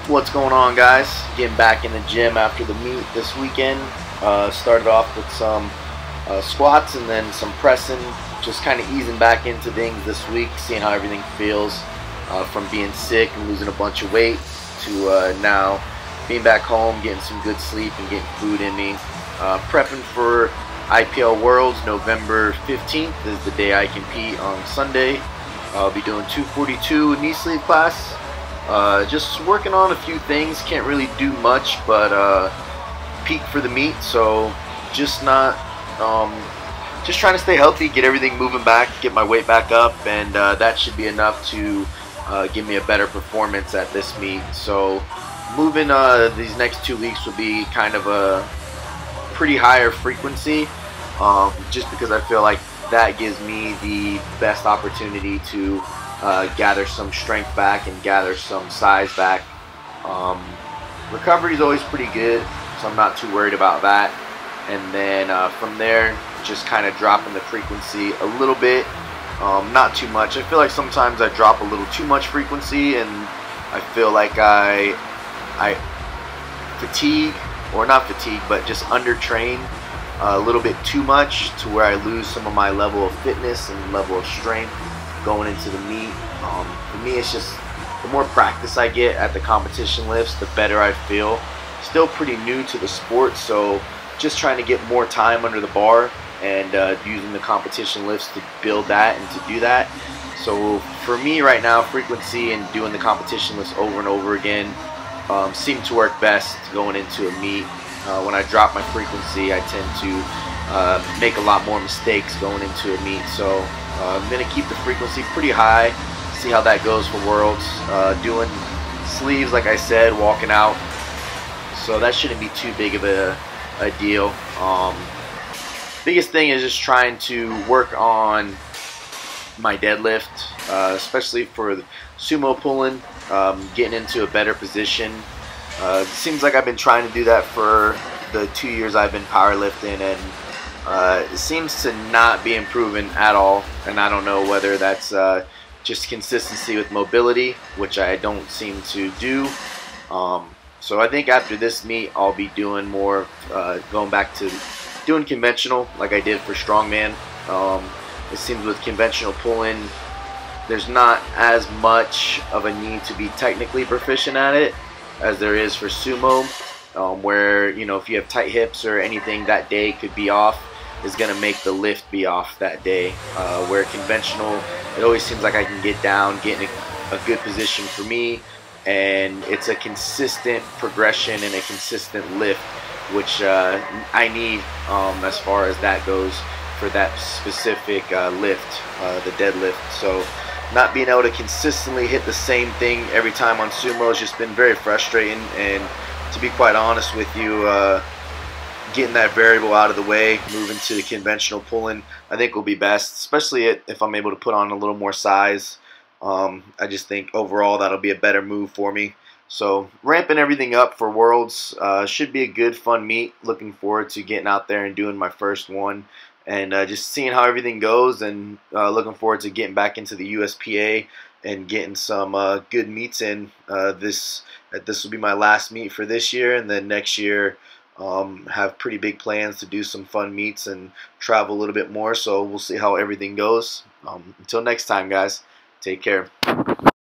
What's going on, guys? Getting back in the gym after the meet this weekend. Started off with some squats and then some pressing, just kind of easing back into things this week, seeing how everything feels from being sick and losing a bunch of weight to now being back home, getting some good sleep and getting food in me. Prepping for IPL Worlds. November 15th is the day I compete on Sunday. I'll be doing 242 knee sleeve class. Just working on a few things. Can't really do much, but peak for the meet. So just trying to stay healthy, get everything moving back, get my weight back up, and that should be enough to give me a better performance at this meet. So moving these next 2 weeks will be kind of a pretty higher frequency, just because I feel like that gives me the best opportunity to gather some strength back and gather some size back. Recovery is always pretty good, so I'm not too worried about that. And then from there, just kind of dropping the frequency a little bit, not too much. I feel like sometimes I drop a little too much frequency, and I feel like I fatigue, or not fatigue, but just undertrain a little bit too much to where I lose some of my level of fitness and level of strength going into the meet. For me, it's just the more practice I get at the competition lifts, the better I feel. Still pretty new to the sport, so just trying to get more time under the bar and using the competition lifts to build that and to do that. So for me right now, frequency and doing the competition lifts over and over again seem to work best going into a meet. When I drop my frequency, I tend to make a lot more mistakes going into a meet. So I'm going to keep the frequency pretty high, see how that goes for Worlds. Doing sleeves, like I said, walking out. So that shouldn't be too big of a deal. Biggest thing is just trying to work on my deadlift, especially for the sumo pulling, getting into a better position. It seems like I've been trying to do that for the 2 years I've been powerlifting, and it seems to not be improving at all. And I don't know whether that's just consistency with mobility, which I don't seem to do. So I think after this meet, I'll be doing more, going back to doing conventional like I did for strongman. It seems with conventional pulling, there's not as much of a need to be technically proficient at it as there is for sumo, where, you know, if you have tight hips or anything that day could be off, is going to make the lift be off that day. Where conventional, it always seems like I can get down, get in a good position for me, and it's a consistent progression and a consistent lift, which I need as far as that goes for that specific lift, the deadlift. So not being able to consistently hit the same thing every time on sumo has just been very frustrating, and to be quite honest with you, getting that variable out of the way, moving to the conventional pulling, I think will be best, especially if I'm able to put on a little more size. I just think overall that'll be a better move for me. So ramping everything up for Worlds, should be a good fun meet. Looking forward to getting out there and doing my first one, and just seeing how everything goes, and looking forward to getting back into the USPA and getting some good meets in. This will be my last meet for this year, and then next year have pretty big plans to do some fun meets and travel a little bit more. So we'll see how everything goes. Until next time, guys, take care.